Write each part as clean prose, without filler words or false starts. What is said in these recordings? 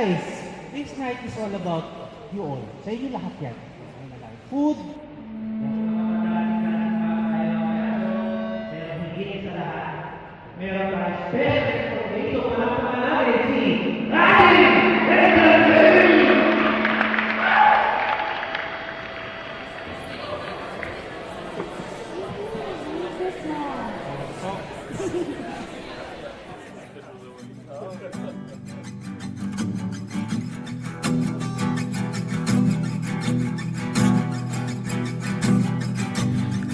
guys, this night is all about you all. Sa inyo lahat yan. Food. Meron pa special dito para pangalan si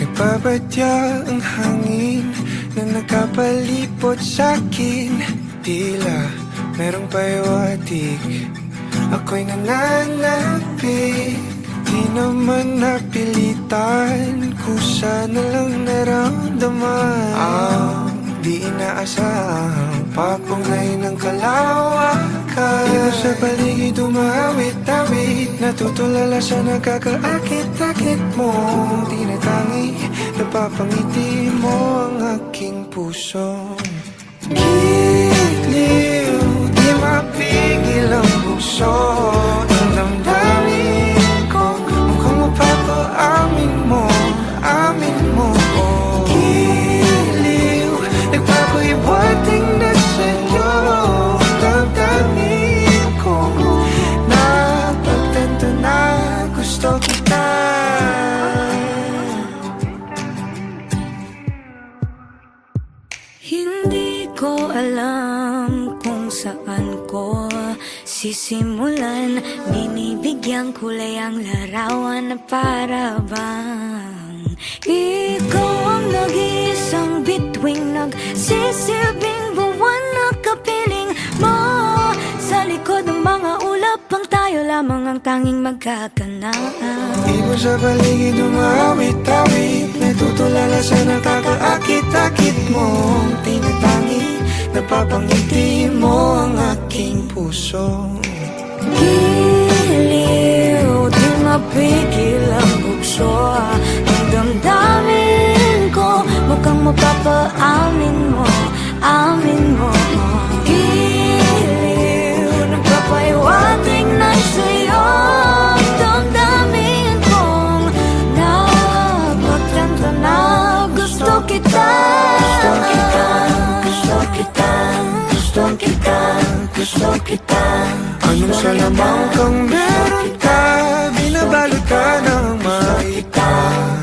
Nagbabadya ang hangin na nakapalipot sa'kin. Tila merong pahiwatig, ako'y nananapig. Di naman napilitan, kusa na lang naramdaman. Ang di inaasahang papunay ng kalawakan. Dito sa paligid umawit-awit, natutulala sa nakakaakit-akit mo. Tinatangi, napapangiti mo ang aking puso. Giliw, di mapigil ang puso. Ang damdamin ko, mukhang mapapaamin mo, amin mo. Giliw, nagpapahiwating na sa'yo. Damdamin ko, napagtanto na gusto kita. Hindi ko alam kung saan ko sisimulan. Binibigyan kulay ang larawan na para bang ikaw ang nag-iisang bituing, nagsisilbing buwan na kapiling mo. Sa likod ng mga ulap ang tayo lamang ang tanging magkakanaan. Ibon sa paligid umawit-awit, natutulala sa nakakaakit-akit mo. Tinatangi, napapangiti mo ang aking puso. Giliw, di mapigil ang bukso. Ang damdamin ko, mukhang mapapaamin mo, amin mo. Giliw, nagpapahiwatig na sa'yo. Damdamin kong napagtanto na gusto kita. Gusto kita, gusto kita, gusto kita, gusto kita. Anong salamang kang meron ka, binabalot ka ng maita.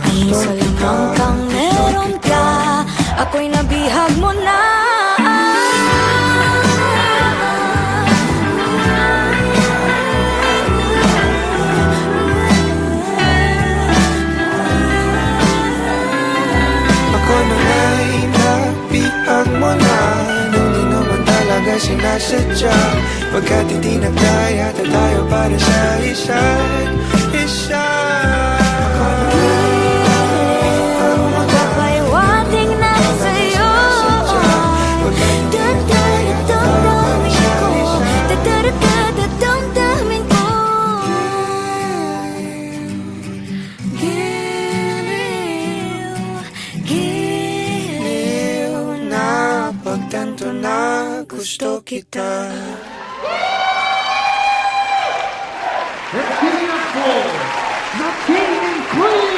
Anong salamang kang meron ka, ako'y nabihag mo na. Ako na nga'y nabihag mo na, nung di naman talaga sinasadya. Pagkat hindi nagkaya tayo para sa isa't isa. Magpapahiwatig na sa'yo. Dadamdamin ko, dadamdamin ko. Giliw, giliw na Pagtanto na gusto kita. Let's give it up for the King and Queen!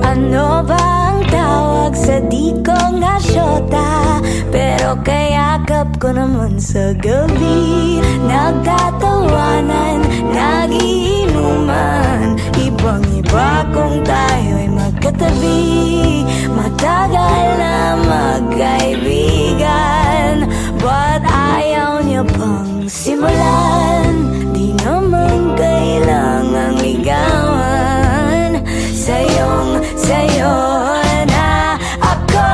Ano ba ang tawag sa di ko nga syota? Pero kayakap ko naman sa gabi. Nagtatawanan, nagiinuman, ibang iba kung tayo'y magkatabi. Matagal na magkaibigan, but ayaw niya pang simulan. Di naman kailangang ligawan. Sa'yo na ako.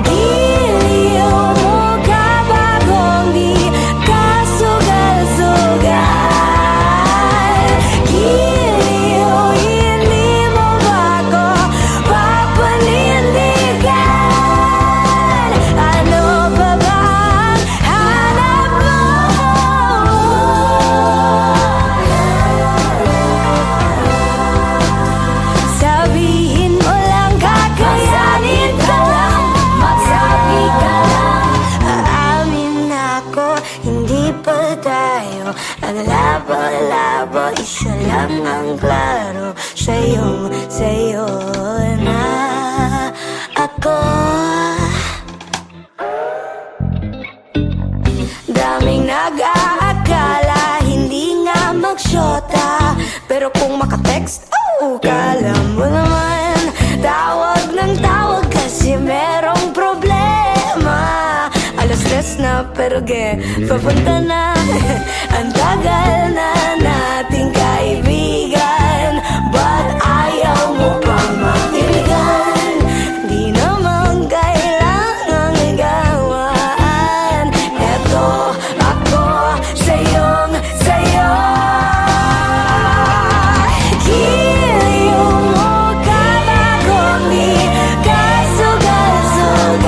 Giliw mo ka ba kung di ka sugal-sugal? Giliw, hindi mo ba ako papanindigan? Ano pa bang hanap mo? Sabihin mo lang, kakayanin ka lang, magsabi ka lang. Aamin ako, hindi pa tayo ang labo-labo, isa lang ang klaro. Sa'yo na ako. Daming nag-aakala hindi nga magsyota, pero kung makatext, kala mo naman tawag ng tawag kasi merong problema. Alas 3 na pero papunta na. Ang tagal na nating kaibigan, but ayaw mo pang makiligan. Di naman kailangang ligawan. Eto ako, sa'yo. Giliw mo ka ba kung di ka sugal-sugal?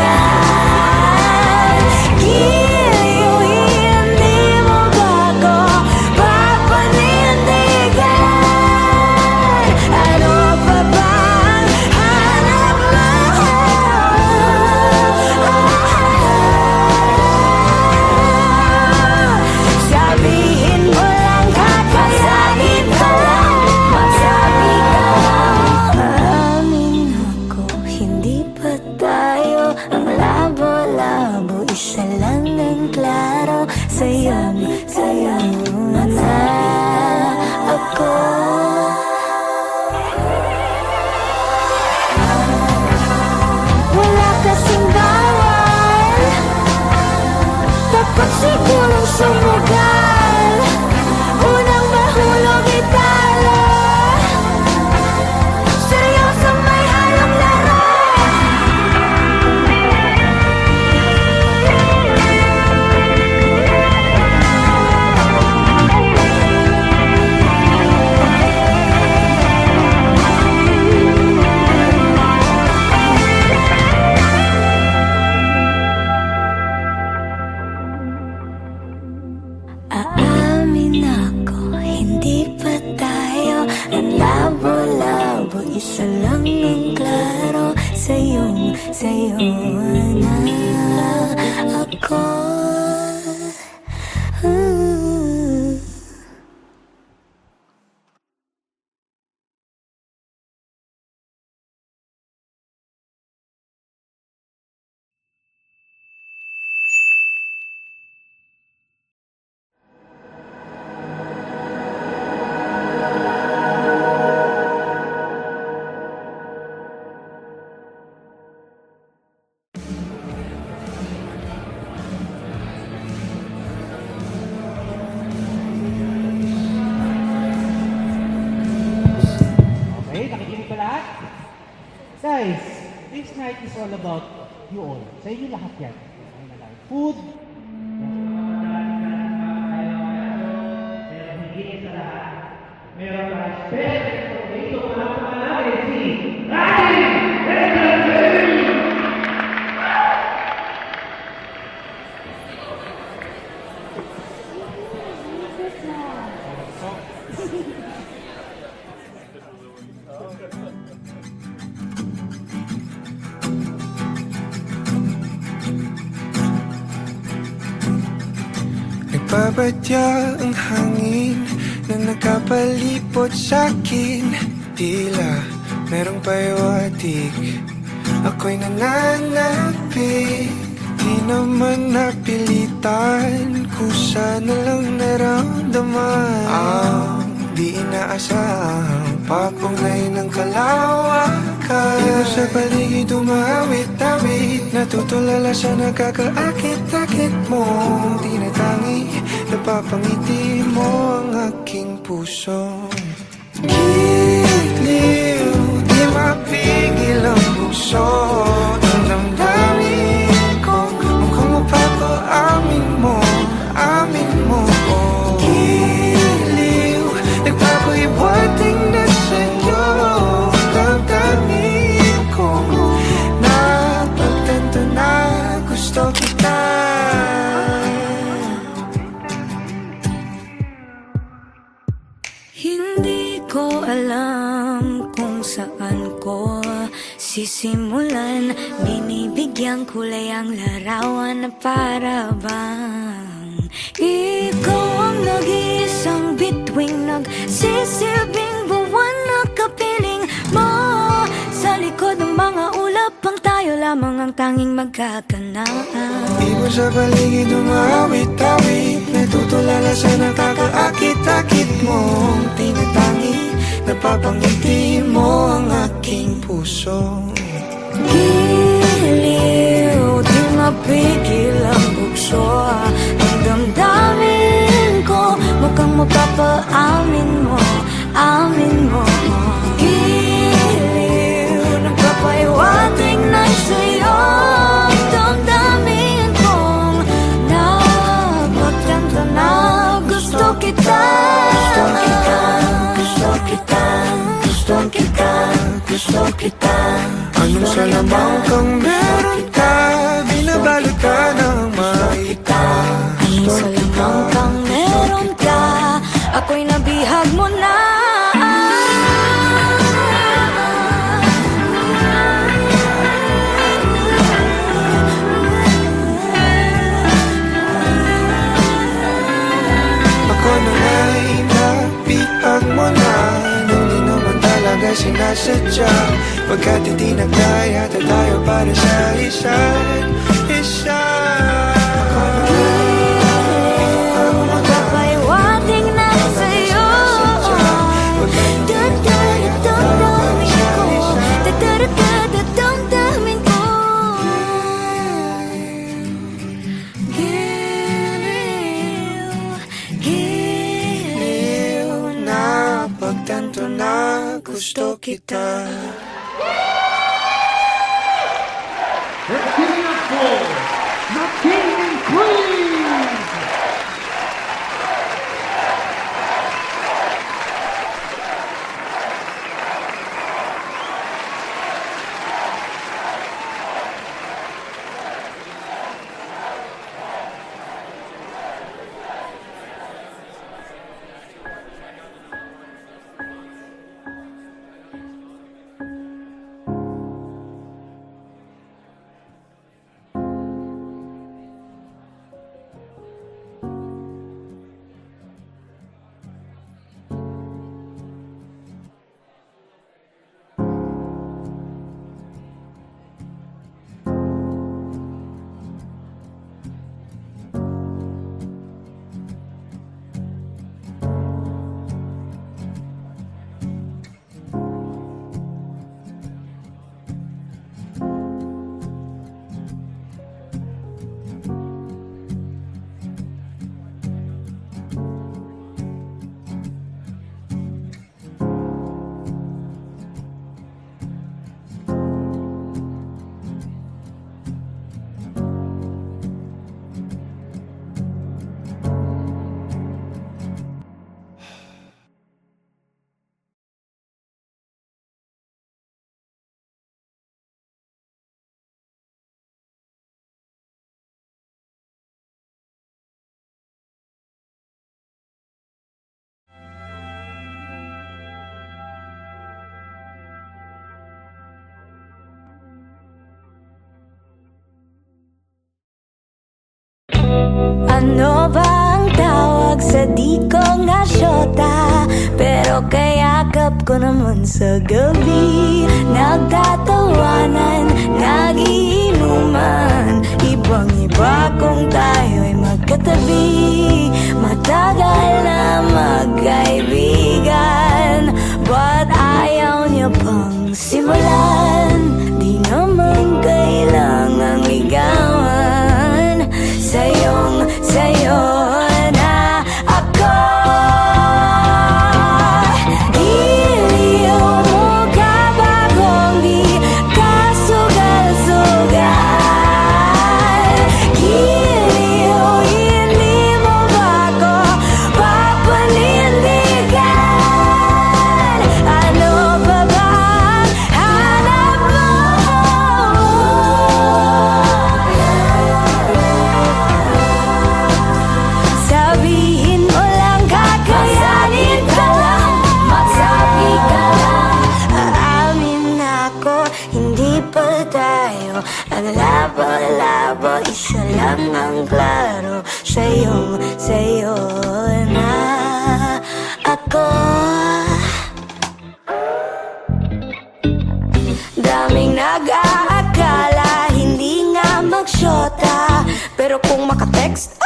Giliw, hindi mo ba ako papanindigan? Ano pa bang hanap mo? Sabihin mo lang, kakayanin ka lang, magsabi ka lang. Aamin ako, hindi pa tayo ang labo-labo, isa lang ang klaro. Sa'yo na ako. Wala kasing bawal, dapat sigurong sumugal. Unang mahulog italo, seryoso may halong laro. Aamin ako, hindi pa tayo ang labo-labo, isa lang ang klaro. Sa'yo na ako. Okay, nakikinig ba lahat? Guys, this night is all about you all. Sa inyo lahat yan. Food. Meron pa special dito para namin si Nagbabadya ang hangin na nakapalipot sa'kin. Tila merong payawatig, ako'y nananapik. Di naman napilitan, kusa na lang naramdaman ang di inaasahang papunglay ng kalawakan. Ikaw sa paligid umawit-awit, natutulala sa nakakaakit-akit mo. Tinatangi, napapangiti mo ang aking puso. Giliw, di mapigil ang bukso ng damdamin ko. Mukhang mapapaamin mo, amin mo. Giliw, nagpapahiwating na sa'yo ang damdamin ko. Napagtanto na gusto kita. Hindi ko alam kung saan ko sisimulan. Binibigyan kulay ang larawan na para bang ikaw ang nag-iisang bituing, nagsisilbing buwan na kapiling mo. Sa likod ng mga ulap, ang tayo lamang ang tanging magkakanaan. Iba sa paligid umawit-awit, natutulala sa nakakaakit-akit mo. Tinatangi, napapangiti mo ang aking puso. Giliw, di mapigil ang bukso ng damdamin ko. Mukhang mapapaamin mo, amin mo. Giliw, nagpapahiwating na sa'yo ang damdamin kong napagtanto na gusto kita. Gusto kita, gusto kita, gusto kita, gusto kita. Anong salamang kang meron ka, binabalot ka ng makita. Anong salamang kang meron ka, ako'y nabihag mo na. Ako na nga'y napihag mo na, nung di naman talaga sinasadya. Pagkat hindi nagkaya tayo para sa isa't isa. Magpapahiwating na sa'yo damdamin ko. Giliw, giliw na Napagtanto na gusto kita. Let's give it up for the King and Queen! Ano ba ang tawag sa di ko nga shot? syota, pero kayakap ko naman sa gabi. Nagtatawanan, nagiinuman, ibang-iba kung tayo'y magkatabi. Matagal na magkaibigan, but ayaw niya pang simulan. Di naman kailangang ligawan, sayo na ako. Iliw mo ka ba kung di ka sugal-sugal? Giliw, hindi mo ba ko papanindigan? Ano pa ba ang hanap mo? Sabihin mo lang, kakayanin ka lang, magsabi ka lang. Aamin ako, hindi pa tayo ang labo-labo, isa lang ang klaro. Sayo na ako. Daming nag-aakala, hindi nga magsyota, pero kung makatext,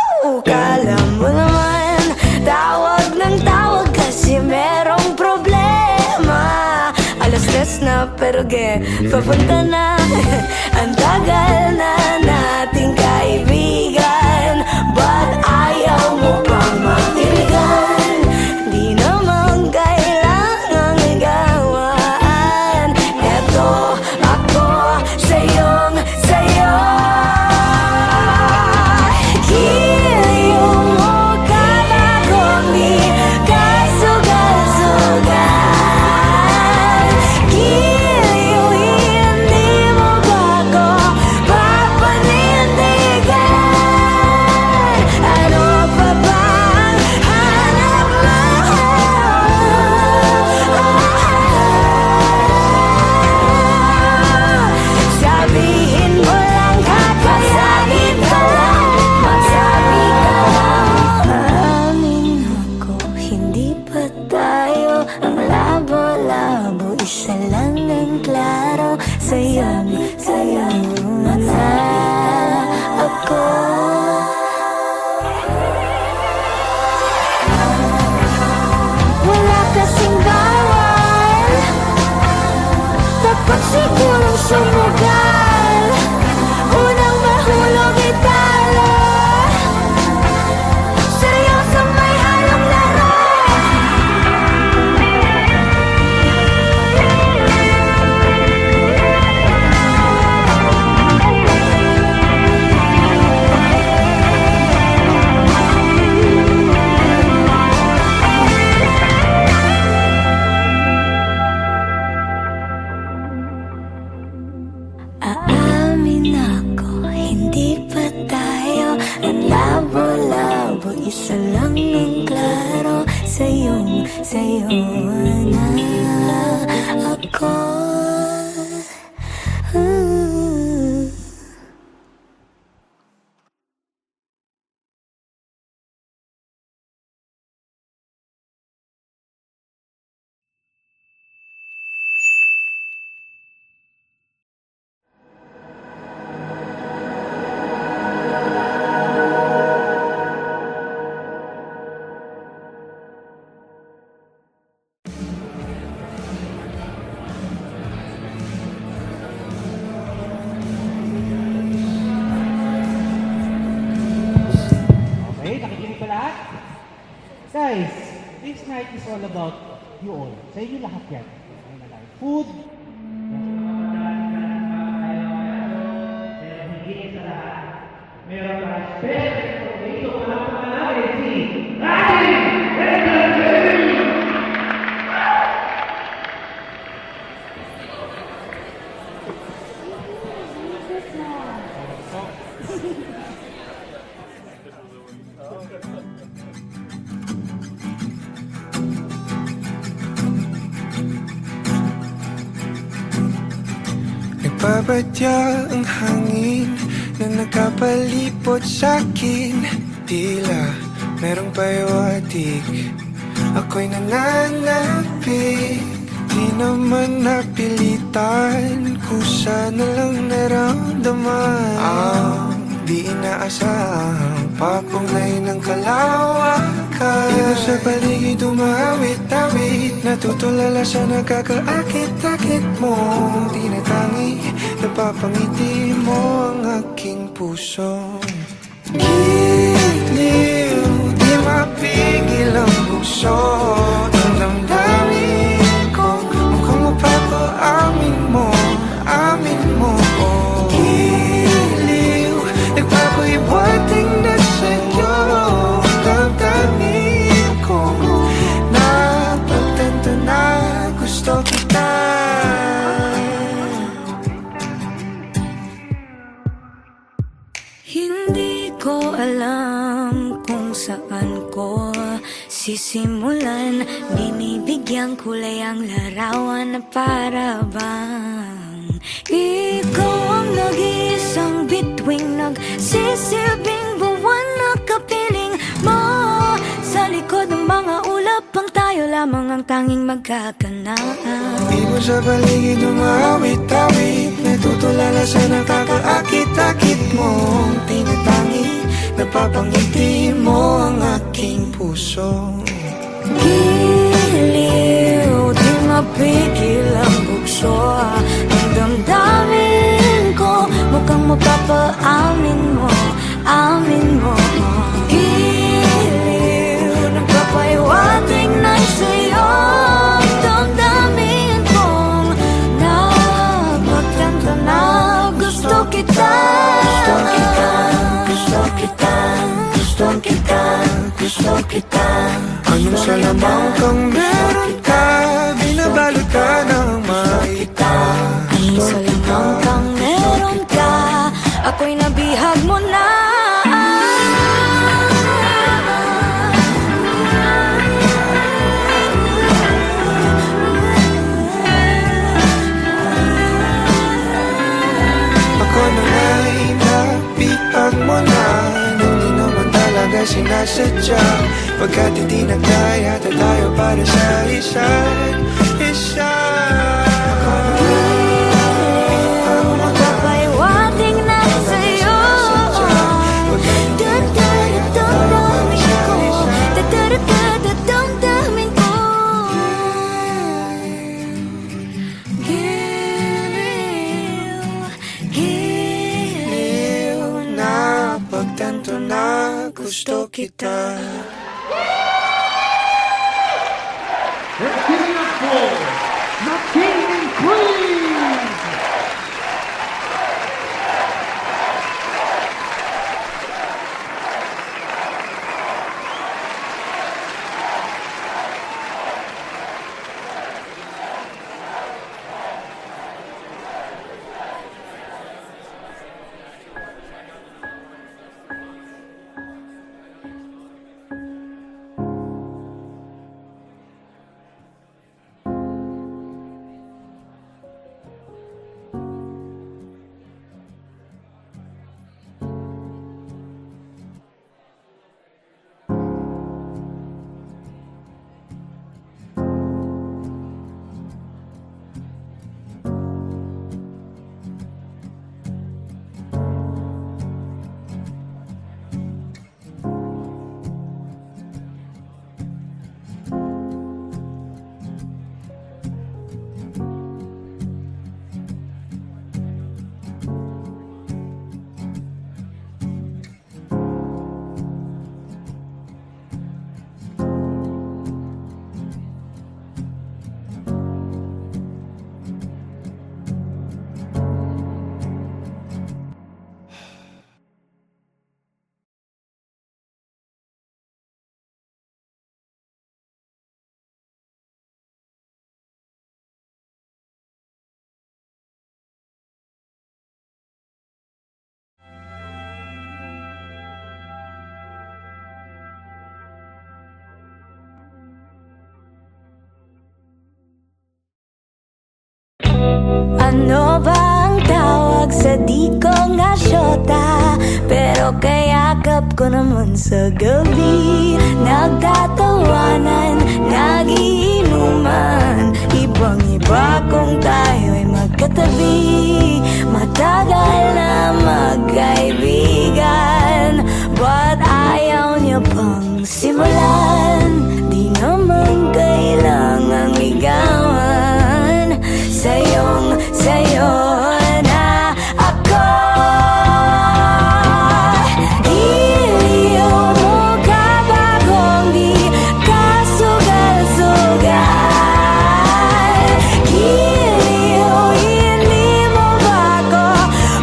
kala mo naman tawag ng tawag kasi merong problema. Alas 10 na pero papunta na. Ang tagal na nating kaibigan, but ayaw mo pa matiligan. Di naman kailangang ligawan. Eto ako, sayo. Giliw mo ka ba kung di ka sugal-sugal? Giliw, hindi mo ba ko papanindigan? Ano pa ba ang hanap mo? Sabihin mo lang, kakayanin ka lang, magsabi ka lang. Aamin ako, hindi pa tayo ang labo-labo, isa lang ang klaro. Sayo na ako. Wala kasing bawal, dapat sigurong sumugal. Unang mahulog italo, seryoso may halong laro. Aamin ako, hindi pa tayo ang labo-labo, isa lang ang klaro. Sayo na ako. Okay, nakikinig ba lahat? Guys, this night is all about you all. Sa inyo lahat yan. Ayun na lang. Food. Meron pa special dito para pangalawin si Ryan Entertainment! Nagbabadya ang hangin na nakapalipot sa'kin. Tila merong payawatig Ako'y nananapik, di naman napilitan, kusa na lang naramdaman ang di inaasahang papunglay ng kalawakan. Ikaw sa paligid umawit-awit, natutulala sa nakakaakit-akit mo. Di natangi, napapangiti mo ang aking puso. Giliw, di mapigil ang bukso ng damdamin ko. Mukhang mapapaamin mo, amin mo. Giliw, nagpapahiwating na sa'yo ang damdamin ko. Napagtanto na gusto kita. Hindi ko alam kung saan ko sisimulan. Binibigyan kulay ang larawan na para bang ikaw ang nag-iisang bituing, nagsisilbing buwan na kapiling mo. Sa likod ng mga ulap, ang tayo lamang ang tanging magkakanaan. Di mo sa paligid umawit-awit, natutulala sa nakakaakit-akit mo. Tinatangi, napapangiti mo ang aking puso. Giliw, di mapigil ang bukso ng damdamin ko. Mukhang mapapaamin mo, amin mo. Giliw, nagpapahiwating na sa'yo ang damdamin kong napagtanto na gusto kita. Gusto kita, gusto kita, gusto kita, gusto kita. Anong salamang kang meron ka, binabalot ka ng makita. Anong salamang kang meron ka, ako'y nabihag mo na. Ako na nga'y napihag mo na, nung di naman talaga sinasadya. Pagkat hindi nagkaya tayo para sa isa't isa. Ako na nga'y Magpapahiwating na sa'yo Dadamdamin ko Giliw, giliw napagtanto na gusto kita. Let's give it up for the King and Queen! Ano ba ang tawag sa di ko nga syota? Pero Pero kayakap ko naman sa gabi. Nagtatawanan, nagiinuman. Ibang-iba kung tayo'y magkatabi. Matagal na magkaibigan, but ayaw niya pang simulan. Di naman kailangang ligawan. Sa'yo na ako. Iliw mo ka ba kung di ka sugal-sugal? Giliw, hindi mo ba ko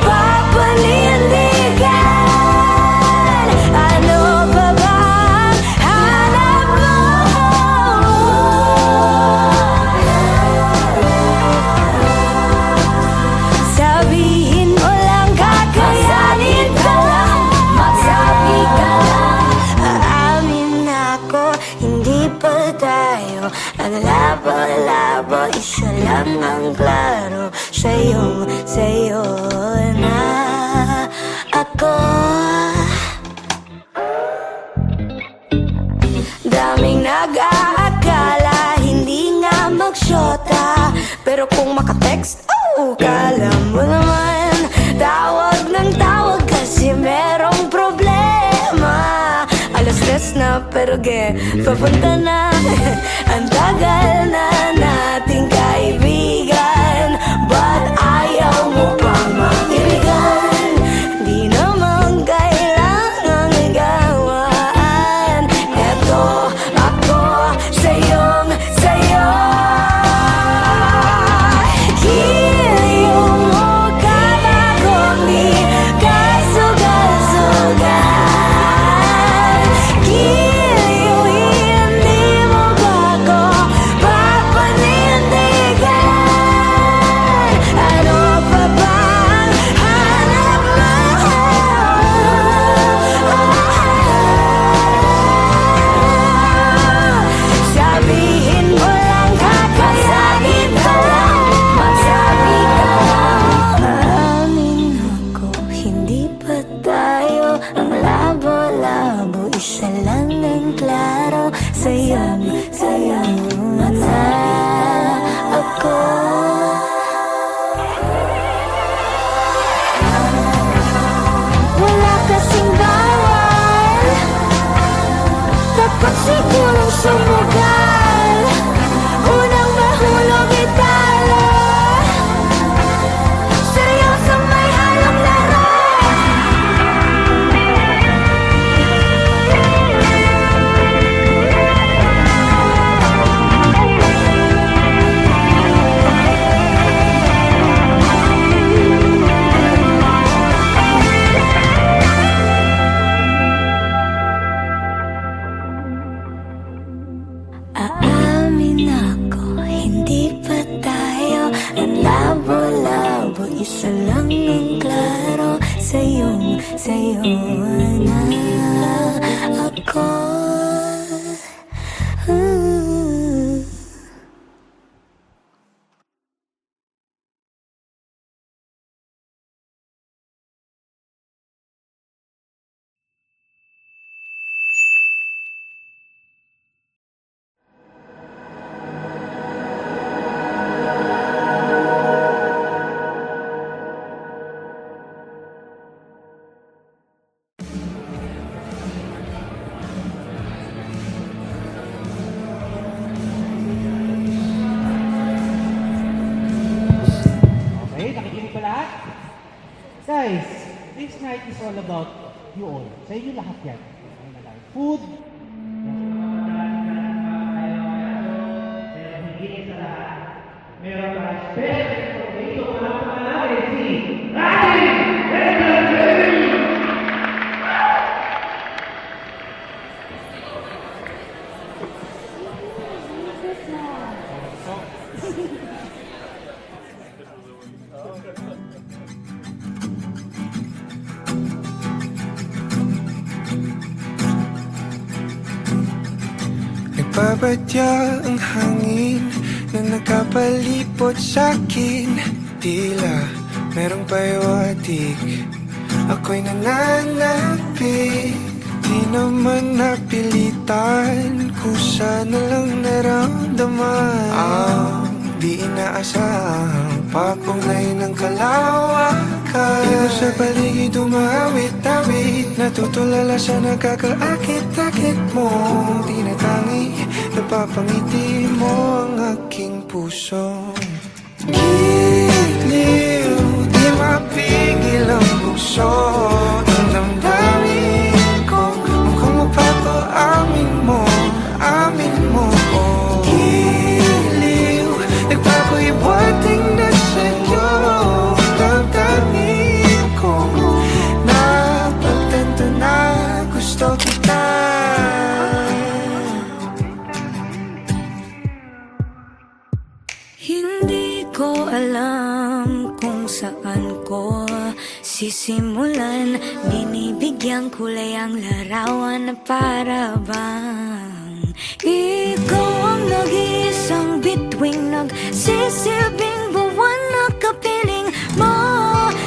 papanindigan? Ano pa ba ang hanap mo? Sabihin mo lang, kakayanin ka lang, magsabi ka lang. Aamin ako, hindi pa tayo ang labo-labo, isa lang ang klaro. Sa'yo na ako. Daming nag-aakala, hindi nga magsyota. Pero kung makatext, kala mo naman tawag ng tawag kasi merong problema. Alas 10 na pero papunta na. Ang tagal na nating kaibigan, but ayaw mo pang makiligan. Di naman kailangang ligawan. Eto ako, sa'yo. Giliw mo ka ba kung di ka sugal-sugal? Giliw, hindi mo ba ko papanindigan? Ano pa ba ang hanap mo? Sabihin mo lang, kakayanin ka lang, magsabi ka lang. Aamin ako, hindi pa tayo ang labo-labo, isa lang ang klaro. Sa'yo na ako. Wala kasing bawal, dapat sigurong sumugal. Unang mahulog italo, seryoso may halong laro. Aamin ako, hindi pa tayo ang labo-labo, isa lang ang klaro. Sa'yo na ako. Okay, nakikinig ba lahat? Guys, this night is all about you all. Sa inyo lahat yan. Food. Meron pa special dito para panalin si Nagbabadya ang hangin na nakapalipot sa'kin. Tila merong payawatig Ako'y nananapik, di naman napilitan, kusa na lang naramdaman ang di inaasahang papunay ng kalawakan. Iba sa paligid umawit-awit, natutulala sa nakakaakit-akit mo. Tinatangi, napapangiti mo ang aking puso. Giliw, di mapigil ang puso. Ang damdamin ko, mukhang mapapaamin mo, amin mo. Giliw, nagpapahiwating na sa'yo. Damdamin ko, napagtanto na gusto kita. Hindi ko alam kung saan ko sisimulan. Binibigyan kulay ang larawan na para bang ikaw ang nag-iisang bituing, nagsisilbing buwan na kapiling mo.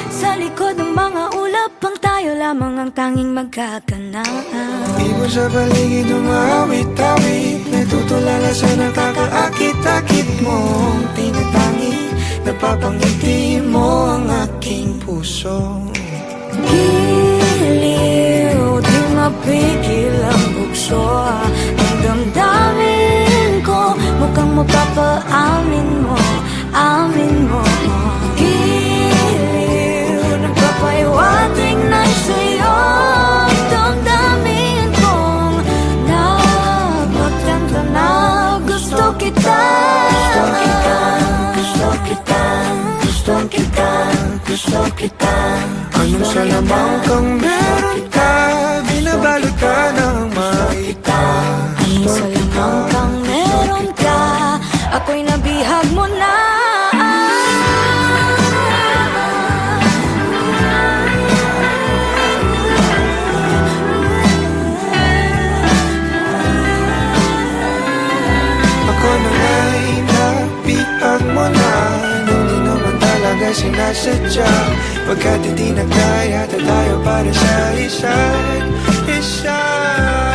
Sa likod ng mga ulap ang tayo lamang ang tanging magkakanaan. Iba sa paligid umawit-awit, natutulala sa nakakaakit-akit mo. Tinatangi, napapangiti mo ang aking puso. Giliw, di mapigil ang bukso. Ang damdamin ko, mukhang mapapaamin mo, amin mo. Giliw, nagpapahiwatig na sa'yo. Damdamin kong napagtanto na gusto kita. Gusto kita, gusto kita, gusto kita, gusto kita. Anong salamang kang meron ka, binabalot ka ng makita. Anong salamang kang meron ka, ako'y nabihag mo na. Ako na nga'y napihag mo na, nung di naman talaga sinasadya. Pagkat hindi na kaya, tayo para sa isa't isa.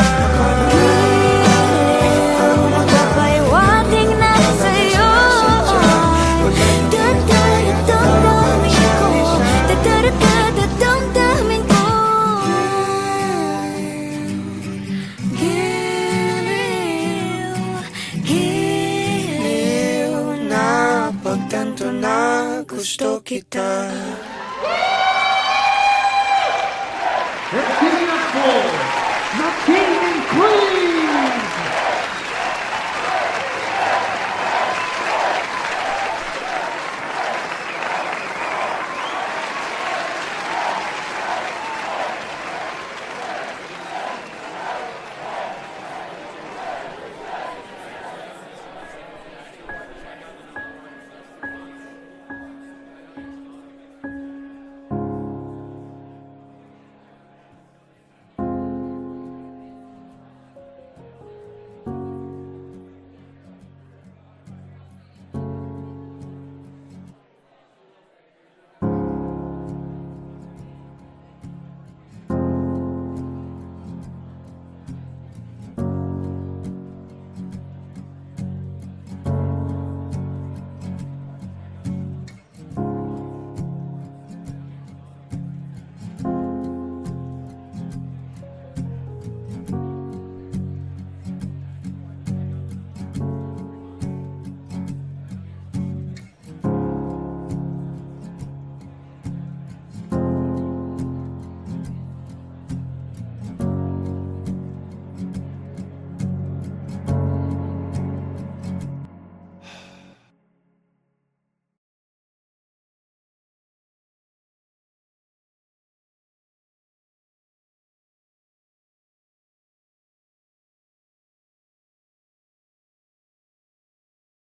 Ako na nga'y Magpapahiwatig na sa'yo. Dadadadamdamin ko, dadadadadamdamin ko. Giliw, giliw na pagtanto na gusto kita. Let's give it up for the King and Queen.